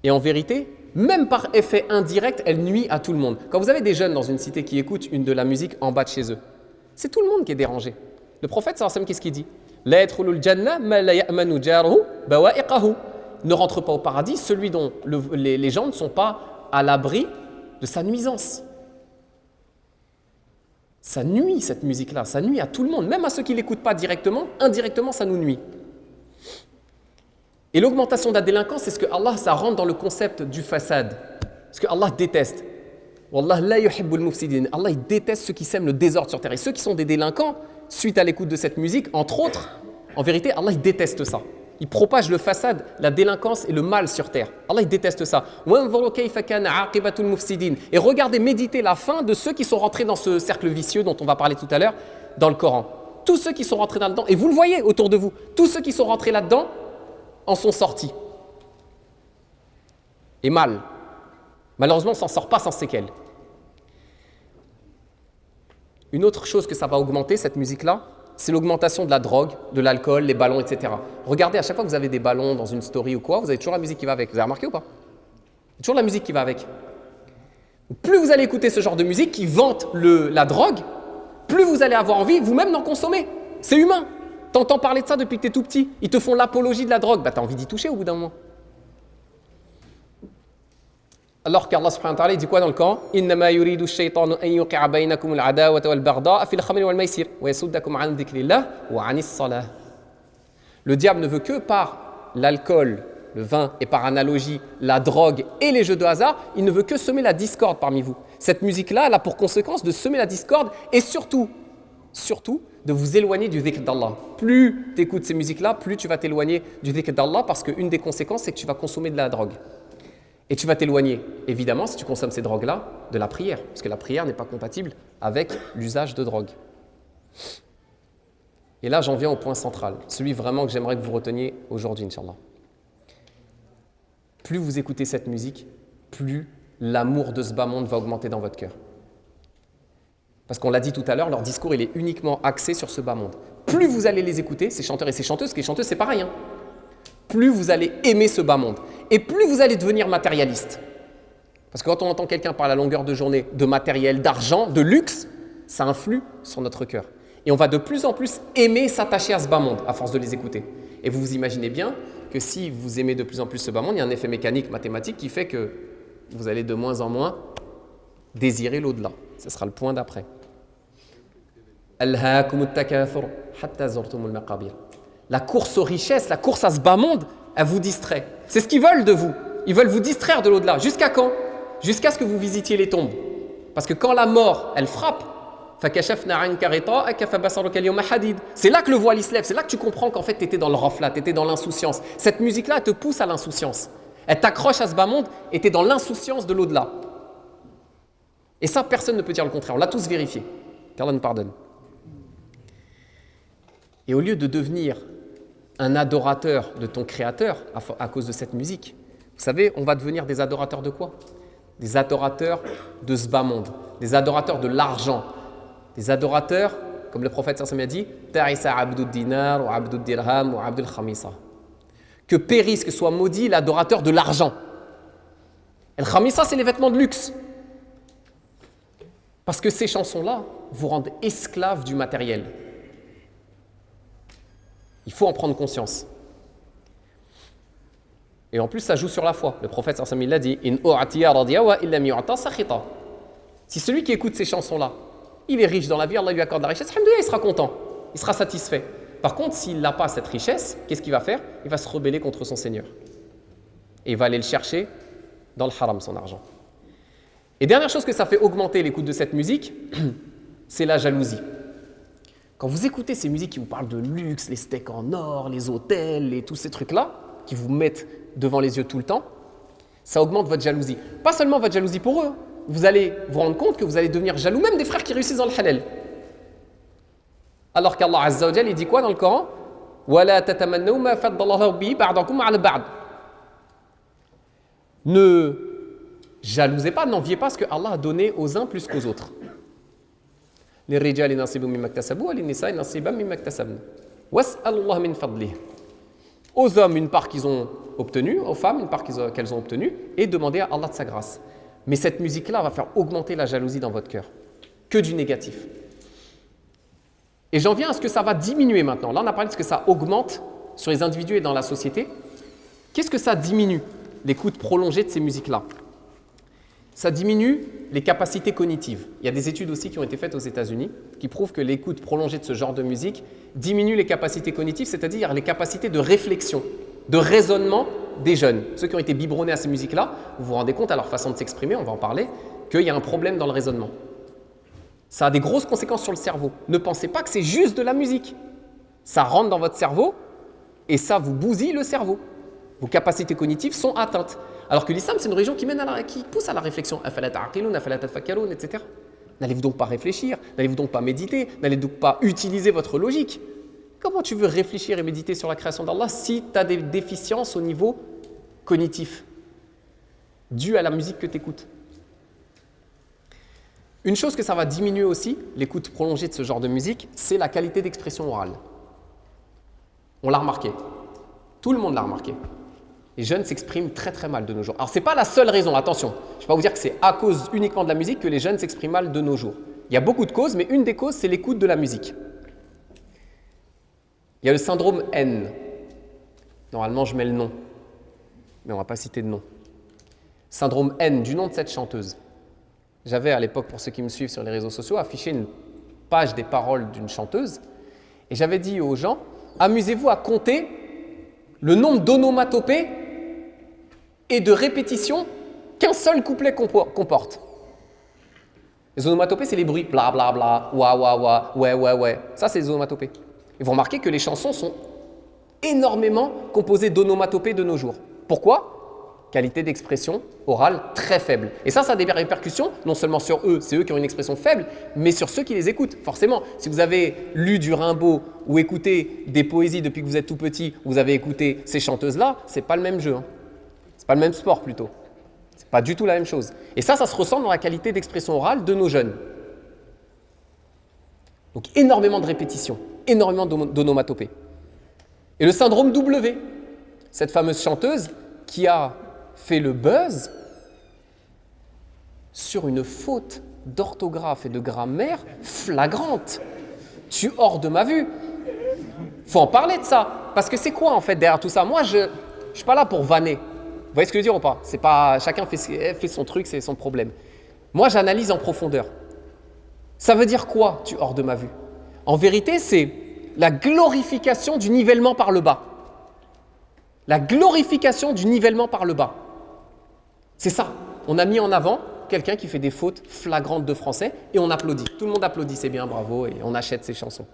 Et en vérité, même par effet indirect, elle nuit à tout le monde. Quand vous avez des jeunes dans une cité qui écoutent une de la musique en bas de chez eux, c'est tout le monde qui est dérangé. Le prophète sallallahu alayhi wa sallam, qu'est-ce qu'il dit? La yadkhulul jannah ma la ya'manu jaruhu bawa'iqahu. Ne rentre pas au paradis celui dont les gens ne sont pas à l'abri de sa nuisance. Ça nuit cette musique-là, ça nuit à tout le monde, même à ceux qui ne l'écoutent pas directement, indirectement ça nous nuit. Et l'augmentation de la délinquance, c'est ce que Allah, ça rentre dans le concept du fasad, ce que Allah déteste. Wallah la yuhibbul mufsidin. Allah il déteste ceux qui sèment le désordre sur terre. Et ceux qui sont des délinquants, suite à l'écoute de cette musique, entre autres, en vérité, Allah il déteste ça. Il propage le fasad, la délinquance et le mal sur terre. Allah il déteste ça. Et regardez, méditez la fin de ceux qui sont rentrés dans ce cercle vicieux dont on va parler tout à l'heure dans le Coran. Tous ceux qui sont rentrés là-dedans, et vous le voyez autour de vous, tous ceux qui sont rentrés là-dedans en sont sortis. Et mal. Malheureusement, on ne s'en sort pas sans séquelles. Une autre chose que ça va augmenter, cette musique-là, c'est l'augmentation de la drogue, de l'alcool, les ballons, etc. Regardez, à chaque fois que vous avez des ballons dans une story ou quoi, vous avez toujours la musique qui va avec. Vous avez remarqué ou pas? Toujours la musique qui va avec. Plus vous allez écouter ce genre de musique qui vante la drogue, plus vous allez avoir envie vous-même d'en consommer. C'est humain. T'entends parler de ça depuis que t'es tout petit. Ils te font l'apologie de la drogue. Bah, t'as envie d'y toucher au bout d'un moment. Alors qu'Allah subhanahu wa ta'ala dit quoi dans le Coran? Innama yuridu ash-shaytanu an yuqi'a baynakum al-'adawata wal-baghdha'a fil khamri wal-maysir wa yasuddakum 'an dhikrillah wa 'anis salah. Le diable ne veut que par l'alcool, le vin et par analogie la drogue et les jeux de hasard, il ne veut que semer la discorde parmi vous. Cette musique-là, elle a pour conséquence de semer la discorde et surtout de vous éloigner du dhikr d'Allah. Plus tu écoutes ces musiques-là, plus tu vas t'éloigner du dhikr d'Allah parce qu'une des conséquences, c'est que tu vas consommer de la drogue. Et tu vas t'éloigner, évidemment, si tu consommes ces drogues-là, de la prière, parce que la prière n'est pas compatible avec l'usage de drogue. Et là, j'en viens au point central, celui vraiment que j'aimerais que vous reteniez aujourd'hui, Inch'Allah. Plus vous écoutez cette musique, plus l'amour de ce bas monde va augmenter dans votre cœur. Parce qu'on l'a dit tout à l'heure, leur discours, il est uniquement axé sur ce bas monde. Plus vous allez les écouter, ces chanteurs et ces chanteuses, parce que les chanteuses, c'est pareil, plus vous allez aimer ce bas monde. Et plus vous allez devenir matérialiste. Parce que quand on entend quelqu'un parler à longueur de journée de matériel, d'argent, de luxe, ça influe sur notre cœur. Et on va de plus en plus aimer s'attacher à ce bas monde, à force de les écouter. Et vous vous imaginez bien que si vous aimez de plus en plus ce bas monde, il y a un effet mécanique, mathématique qui fait que vous allez de moins en moins désirer l'au-delà. Ce sera le point d'après. La course aux richesses, la course à ce bas monde, elle vous distrait. C'est ce qu'ils veulent de vous. Ils veulent vous distraire de l'au-delà. Jusqu'à quand? Jusqu'à ce que vous visitiez les tombes. Parce que quand la mort, elle frappe, c'est là que le voile se lève. C'est là que tu comprends qu'en fait, tu étais dans le rafla, tu étais dans l'insouciance. Cette musique-là, elle te pousse à l'insouciance. Elle t'accroche à ce bas monde et tu es dans l'insouciance de l'au-delà. Et ça, personne ne peut dire le contraire. On l'a tous vérifié. Qu'Allah nous pardonne. Et au lieu de devenir un adorateur de ton créateur à cause de cette musique, vous savez, on va devenir des adorateurs de quoi? Des adorateurs de ce bas monde, des adorateurs de l'argent, des adorateurs, comme le prophète sallallahu alayhi wa sallam a dit, Ta'isa abdud dinar, ou abdud dirham, ou abdul khamisa. Que périsse, que soit maudit l'adorateur de l'argent. Et le khamisa, c'est les vêtements de luxe. Parce que ces chansons-là vous rendent esclaves du matériel. Il faut en prendre conscience. Et en plus, ça joue sur la foi. Le prophète sallallahu alayhi wa sallam l'a dit, In u'atiya radiya wa illam yu'ta sakhita. Si celui qui écoute ces chansons-là, il est riche dans la vie, Allah lui accorde la richesse, alhamdoulilah, il sera content, il sera satisfait. Par contre, s'il n'a pas cette richesse, qu'est-ce qu'il va faire? Il va se rebeller contre son Seigneur. Et il va aller le chercher dans le haram, son argent. Et dernière chose que ça fait augmenter l'écoute de cette musique, c'est la jalousie. Quand vous écoutez ces musiques qui vous parlent de luxe, les steaks en or, les hôtels et tous ces trucs-là, qui vous mettent devant les yeux tout le temps, ça augmente votre jalousie. Pas seulement votre jalousie pour eux, vous allez vous rendre compte que vous allez devenir jaloux même des frères qui réussissent dans le halal. Alors qu'Allah Azza wa Jal, il dit quoi dans le Coran? وَلَا تَتَمَنَّوْا مَا فَضَّلَ اللَّهُ بِهِ بَعْضَكُمْ عَلَى بَعْضٍ. Ne jalousez pas, n'enviez pas ce que Allah a donné aux uns plus qu'aux autres. لِلرِّجَالِ نَصِيبٌ مِّمَّا اكْتَسَبُوا وَلِلنِّسَاءِ نَصِيبًا مِّمَّا اكْتَسَبْنَ وَاسْأَلُوا اللَّهَ مِن فَضْلِهِ. Aux hommes, une part qu'ils ont obtenue, aux femmes, une part qu'elles ont obtenue, et demandez à Allah de sa grâce. Mais cette musique-là va faire augmenter la jalousie dans votre cœur. Que du négatif. Et j'en viens à ce que ça va diminuer maintenant. Là, on a parlé de ce que ça augmente sur les individus et dans la société. Qu'est-ce que ça diminue, l'écoute prolongée de ces musiques-là? Ça diminue les capacités cognitives. Il y a des études aussi qui ont été faites aux États-Unis qui prouvent que l'écoute prolongée de ce genre de musique diminue les capacités cognitives, c'est-à-dire les capacités de réflexion, de raisonnement des jeunes. Ceux qui ont été biberonnés à ces musiques-là, vous vous rendez compte à leur façon de s'exprimer, on va en parler, qu'il y a un problème dans le raisonnement. Ça a des grosses conséquences sur le cerveau. Ne pensez pas que c'est juste de la musique. Ça rentre dans votre cerveau et ça vous bousille le cerveau. Vos capacités cognitives sont atteintes. Alors que l'islam, c'est une religion qui pousse à la réflexion. Etc. N'allez-vous donc pas réfléchir? N'allez-vous donc pas méditer? N'allez-vous donc pas utiliser votre logique? Comment tu veux réfléchir et méditer sur la création d'Allah si tu as des déficiences au niveau cognitif dues à la musique que tu écoutes? Une chose que ça va diminuer aussi, l'écoute prolongée de ce genre de musique, c'est la qualité d'expression orale. On l'a remarqué. Tout le monde l'a remarqué. Les jeunes s'expriment très très mal de nos jours. Alors, ce n'est pas la seule raison, attention. Je ne vais pas vous dire que c'est à cause uniquement de la musique que les jeunes s'expriment mal de nos jours. Il y a beaucoup de causes, mais une des causes, c'est l'écoute de la musique. Il y a le syndrome N. Normalement, je mets le nom, mais on ne va pas citer de nom. Syndrome N, du nom de cette chanteuse. J'avais à l'époque, pour ceux qui me suivent sur les réseaux sociaux, affiché une page des paroles d'une chanteuse, et j'avais dit aux gens, amusez-vous à compter le nombre d'onomatopées et de répétitions qu'un seul couplet comporte. Les onomatopées, c'est les bruits, bla bla bla, wa wa wa, ouais ouais ouais. Ça, c'est les onomatopées. Et vous remarquez que les chansons sont énormément composées d'onomatopées de nos jours. Pourquoi ? Qualité d'expression orale très faible. Et ça a des répercussions, non seulement sur eux, c'est eux qui ont une expression faible, mais sur ceux qui les écoutent. Forcément, si vous avez lu du Rimbaud ou écouté des poésies depuis que vous êtes tout petit, vous avez écouté ces chanteuses-là, c'est pas le même jeu. C'est pas le même sport plutôt. C'est pas du tout la même chose. Et ça se ressent dans la qualité d'expression orale de nos jeunes. Donc énormément de répétitions, énormément d'onomatopées. Et le syndrome W, cette fameuse chanteuse qui a fait le buzz sur une faute d'orthographe et de grammaire flagrante. Tu es hors de ma vue. Faut en parler de ça. Parce que c'est quoi en fait derrière tout ça ? Moi, je ne suis pas là pour vanner. Vous voyez ce que je veux dire ou pas ? C'est pas, chacun fait son truc, c'est son problème. Moi, j'analyse en profondeur. Ça veut dire quoi, tu es hors de ma vue ? En vérité, c'est la glorification du nivellement par le bas. La glorification du nivellement par le bas. C'est ça. On a mis en avant quelqu'un qui fait des fautes flagrantes de français et on applaudit. Tout le monde applaudit, c'est bien, bravo, et on achète ses chansons.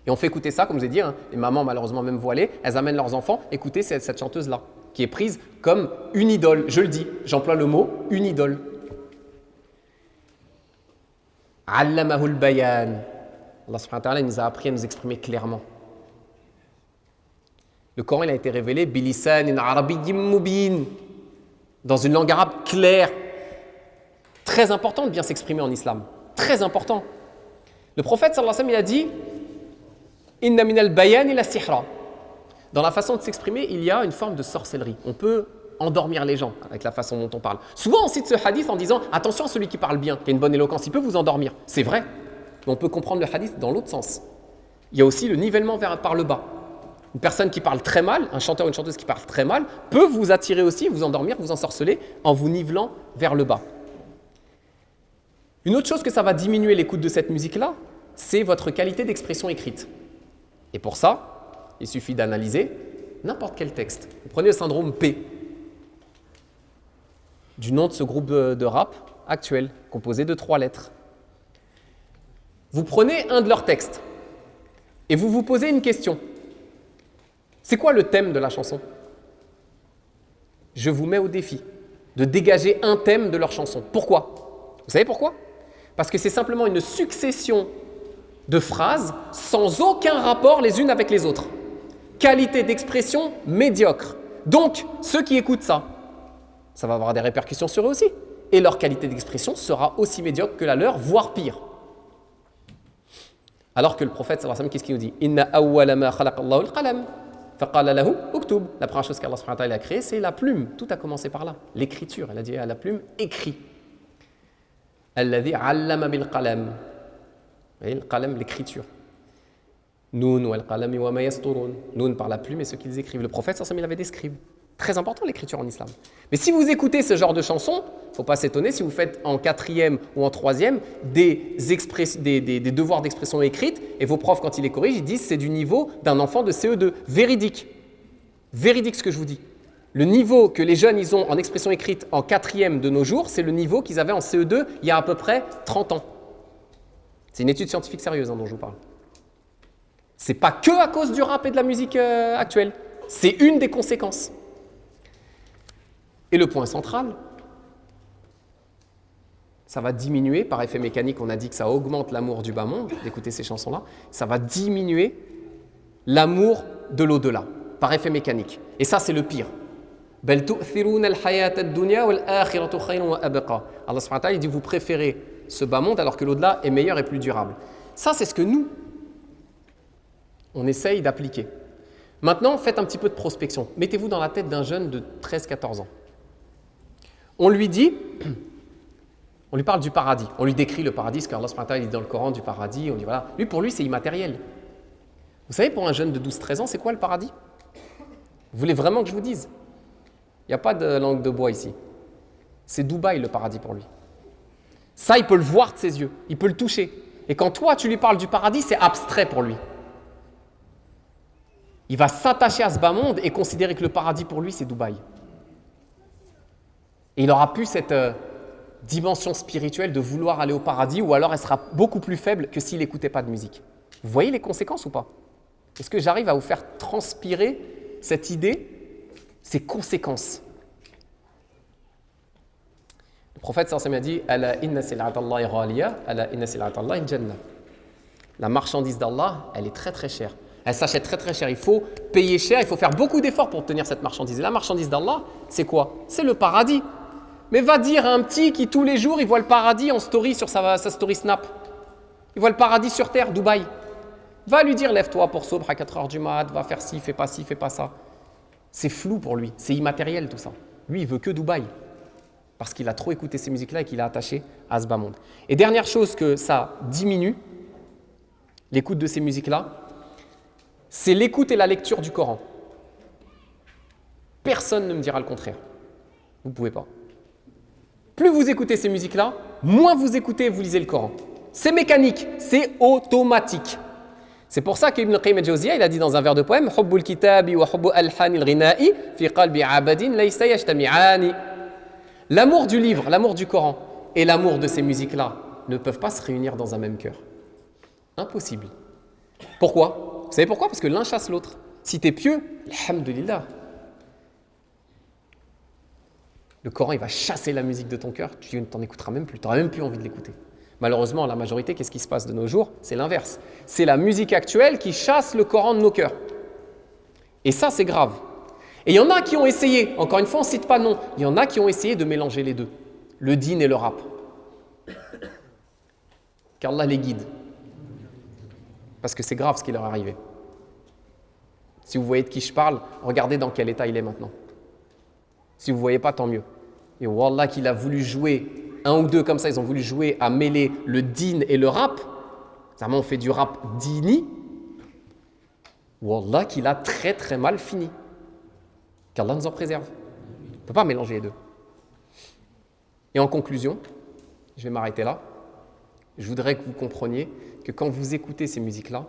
Et on fait écouter ça, comme je vous ai dit, les mamans malheureusement même voilées, elles amènent leurs enfants écouter cette chanteuse-là, qui est prise comme une idole. Je le dis, j'emploie le mot une idole. Allamahul bayan. Allah subhanahu wa ta'ala nous a appris à nous exprimer clairement. Le Coran il a été révélé bilisanin arabiyyin mubin, dans une langue arabe claire. Très important de bien s'exprimer en islam. Très important. Le prophète sallallahu alayhi wa sallam il a dit inna minal bayan ila sihra. Dans la façon de s'exprimer, il y a une forme de sorcellerie. On peut endormir les gens avec la façon dont on parle. Souvent, on cite ce hadith en disant attention à celui qui parle bien, qui a une bonne éloquence, il peut vous endormir. C'est vrai. Mais on peut comprendre le hadith dans l'autre sens. Il y a aussi le nivellement par le bas. Une personne qui parle très mal, un chanteur ou une chanteuse qui parle très mal, peut vous attirer aussi, vous endormir, vous ensorceler en vous nivelant vers le bas. Une autre chose que ça va diminuer l'écoute de cette musique-là, c'est votre qualité d'expression écrite. Et pour ça, il suffit d'analyser n'importe quel texte. Vous prenez le syndrome P, du nom de ce groupe de rap actuel, composé de 3 lettres. Vous prenez un de leurs textes et vous vous posez une question. C'est quoi le thème de la chanson ? Je vous mets au défi de dégager un thème de leur chanson. Pourquoi ? Vous savez pourquoi ? Parce que c'est simplement une succession de phrases sans aucun rapport les unes avec les autres. Qualité d'expression médiocre. Donc, ceux qui écoutent ça, ça va avoir des répercussions sur eux aussi. Et leur qualité d'expression sera aussi médiocre que la leur, voire pire. Alors que le prophète, sallallahu alayhi wa sallam, qu'est-ce qu'il nous dit ? Inna awwala ma khalaqa Allahu al-qalam. Faqala lahu uktub. La première chose qu'Allah subhanahu wa ta'ala a créée, c'est la plume. Tout a commencé par là. L'écriture. Elle a dit à la plume, écrit. Alladhi allama bil qalam. Vous voyez, le qalam, l'écriture. Noun wal qalami wa ma yasturun. Noun par la plume et ce qu'ils écrivent. Le prophète, sallallahu alayhi wa sallam, il avait des scribes. Très important l'écriture en islam. Mais si vous écoutez ce genre de chansons, il ne faut pas s'étonner si vous faites en 4e ou en 3e des devoirs d'expression écrite et vos profs, quand ils les corrigent, ils disent c'est du niveau d'un enfant de CE2. Véridique. Véridique ce que je vous dis. Le niveau que les jeunes ils ont en expression écrite en 4e de nos jours, c'est le niveau qu'ils avaient en CE2 il y a à peu près 30 ans. C'est une étude scientifique sérieuse dont je vous parle. C'est pas que à cause du rap et de la musique actuelle. C'est une des conséquences. Et le point central, ça va diminuer, par effet mécanique, on a dit que ça augmente l'amour du bas monde, d'écouter ces chansons-là, ça va diminuer l'amour de l'au-delà, par effet mécanique. Et ça, c'est le pire. Allah subhanahu wa ta'ala, il dit, vous préférez ce bas monde alors que l'au-delà est meilleur et plus durable. Ça, c'est ce que nous, on essaye d'appliquer. Maintenant, faites un petit peu de prospection. Mettez-vous dans la tête d'un jeune de 13-14 ans. On lui dit, on lui parle du paradis, on lui décrit le paradis, ce qu'Allah subhanahu wa ta'ala dit dans le Coran du paradis, on dit voilà. Lui, pour lui, c'est immatériel. Vous savez, pour un jeune de 12-13 ans, c'est quoi le paradis? Vous voulez vraiment que je vous dise? Il n'y a pas de langue de bois ici. C'est Dubaï le paradis pour lui. Ça, il peut le voir de ses yeux, il peut le toucher. Et quand toi, tu lui parles du paradis, c'est abstrait pour lui. Il va s'attacher à ce bas monde et considérer que le paradis pour lui, c'est Dubaï. Et il aura plus cette dimension spirituelle de vouloir aller au paradis, ou alors elle sera beaucoup plus faible que s'il n'écoutait pas de musique. Vous voyez les conséquences ou pas? Est-ce que j'arrive à vous faire transpirer cette idée, ces conséquences? Le prophète sallallahu alayhi wa sallam a dit « Ala inna sil'atallahi ghaliya, ala inna sil'atallahi jannah » La marchandise d'Allah, elle est très très chère. Elle s'achète très très cher. Il faut payer cher, il faut faire beaucoup d'efforts pour obtenir cette marchandise. Et la marchandise d'Allah, c'est quoi? C'est le paradis. Mais va dire à un petit qui tous les jours, il voit le paradis en story sur sa story Snap. Il voit le paradis sur terre, Dubaï. Va lui dire, lève-toi pour Sobh à 4h du mat, va faire ci, fais pas ça. C'est flou pour lui, c'est immatériel tout ça. Lui, il veut que Dubaï. Parce qu'il a trop écouté ces musiques-là et qu'il est attaché à ce bas monde. Et dernière chose que ça diminue, l'écoute de ces musiques-là, c'est l'écoute et la lecture du Coran. Personne ne me dira le contraire. Vous ne pouvez pas. Plus vous écoutez ces musiques-là, moins vous écoutez et vous lisez le Coran. C'est mécanique, c'est automatique. C'est pour ça qu'Ibn Qayyim al-Jawziyya, il a dit dans un vers de poème « Hubbul kitabi wa hubbu alhanil ghina'i fi qalbi abadin laysa yajtami'ani » L'amour du livre, l'amour du Coran et l'amour de ces musiques-là ne peuvent pas se réunir dans un même cœur. Impossible. Pourquoi? Vous savez pourquoi? Parce que l'un chasse l'autre. Si tu es pieux, alhamdulillah. Le Coran, il va chasser la musique de ton cœur, tu ne t'en écouteras même plus, tu n'auras même plus envie de l'écouter. Malheureusement, la majorité, qu'est-ce qui se passe de nos jours? C'est l'inverse. C'est la musique actuelle qui chasse le Coran de nos cœurs. Et ça, c'est grave. Et il y en a qui ont essayé, encore une fois, on ne cite pas non, il y en a qui ont essayé de mélanger les deux, le dîn et le rap. Qu'Allah les guide. Parce que c'est grave ce qui leur est arrivé. Si vous voyez de qui je parle, regardez dans quel état il est maintenant. Si vous ne voyez pas, tant mieux. Et wallah qu'il a voulu jouer, un ou deux comme ça, ils ont voulu jouer à mêler le dîn et le rap. On fait du rap dîni. Wallah qu'il a très très mal fini. Qu'Allah nous en préserve. On ne peut pas mélanger les deux. Et en conclusion, je vais m'arrêter là. Je voudrais que vous compreniez que quand vous écoutez ces musiques-là,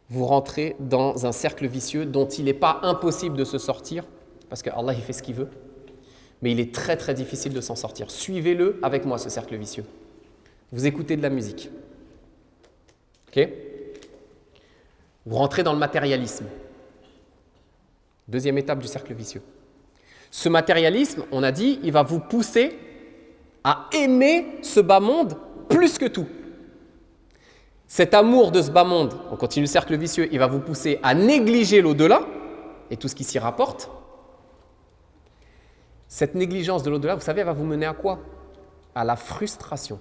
vous rentrez dans un cercle vicieux dont il n'est pas impossible de se sortir, parce que Allah il fait ce qu'il veut, mais il est très très difficile de s'en sortir. Suivez-le avec moi, ce cercle vicieux. Vous écoutez de la musique. Ok? Vous rentrez dans le matérialisme. Deuxième étape du cercle vicieux. Ce matérialisme, on a dit, il va vous pousser à aimer ce bas monde plus que tout. Cet amour de ce bas monde, on continue le cercle vicieux, il va vous pousser à négliger l'au-delà et tout ce qui s'y rapporte. Cette négligence de l'au-delà, vous savez, elle va vous mener à quoi? À la frustration.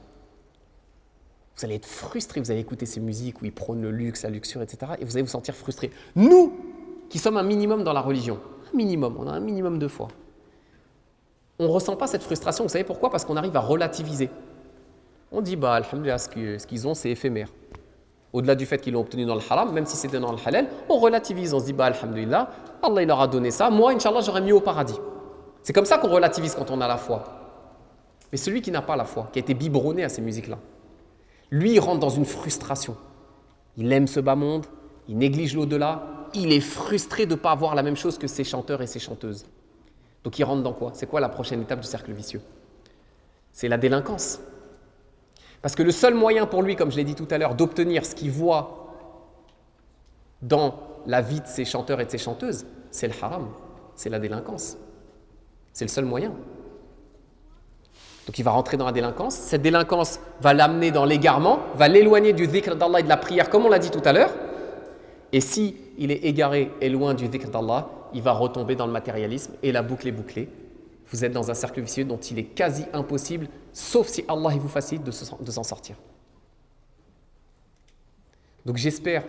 Vous allez être frustré, vous allez écouter ces musiques où ils prônent le luxe, la luxure, etc. et vous allez vous sentir frustré. Nous, qui sommes un minimum dans la religion, un minimum, on a un minimum de foi, on ne ressent pas cette frustration. Vous savez pourquoi? Parce qu'on arrive à relativiser. On dit, alhamdulillah, ce qu'ils ont, c'est éphémère. Au-delà du fait qu'ils l'ont obtenu dans le haram, même si c'était dans le halal, on relativise, on se dit, alhamdulillah, Allah il leur a donné ça, moi, Inch'Allah, j'aurais mieux au paradis. C'est comme ça qu'on relativise quand on a la foi. Mais celui qui n'a pas la foi, qui a été biberonné à ces musiques-là, lui, il rentre dans une frustration. Il aime ce bas monde, il néglige l'au-delà, il est frustré de ne pas avoir la même chose que ses chanteurs et ses chanteuses. Donc il rentre dans quoi? C'est quoi la prochaine étape du cercle vicieux? C'est la délinquance. Parce que le seul moyen pour lui, comme je l'ai dit tout à l'heure, d'obtenir ce qu'il voit dans la vie de ses chanteurs et de ses chanteuses, c'est le haram, c'est la délinquance. C'est le seul moyen. Donc il va rentrer dans la délinquance. Cette délinquance va l'amener dans l'égarement, va l'éloigner du dhikr d'Allah et de la prière, comme on l'a dit tout à l'heure. Et si il est égaré et loin du dhikr d'Allah, il va retomber dans le matérialisme et la boucle est bouclée. vous êtes dans un cercle vicieux dont il est quasi impossible, sauf si Allah il vous facilite de s'en sortir. Donc j'espère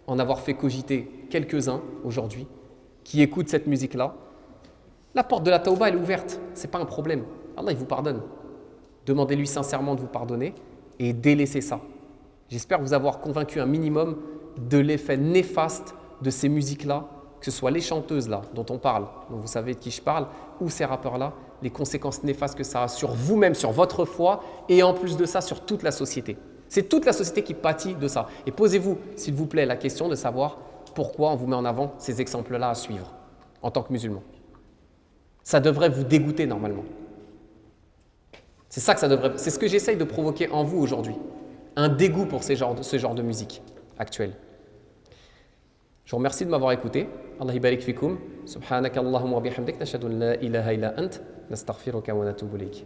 en avoir fait cogiter quelques-uns aujourd'hui qui écoutent cette musique-là. La porte de la tauba elle est ouverte, ce n'est pas un problème. Allah il vous pardonne. Demandez-lui sincèrement de vous pardonner et délaissez ça. J'espère vous avoir convaincu un minimum de l'effet néfaste de ces musiques-là, que ce soit les chanteuses-là dont on parle, dont vous savez de qui je parle, ou ces rappeurs-là, les conséquences néfastes que ça a sur vous-même, sur votre foi, et en plus de ça, sur toute la société. C'est toute la société qui pâtit de ça. Et posez-vous, s'il vous plaît, la question de savoir pourquoi on vous met en avant ces exemples-là à suivre, en tant que musulman. Ça devrait vous dégoûter normalement. C'est ça que ça devrait. C'est ce que j'essaye de provoquer en vous aujourd'hui. Un dégoût pour ce genre de musique actuelle. Je vous remercie de m'avoir écouté. Allah yabarik fikum. Subhanakallahumma wa bihamdik nashhadu an la ilaha illa ant nastaghfiruka wa natubu ilayk.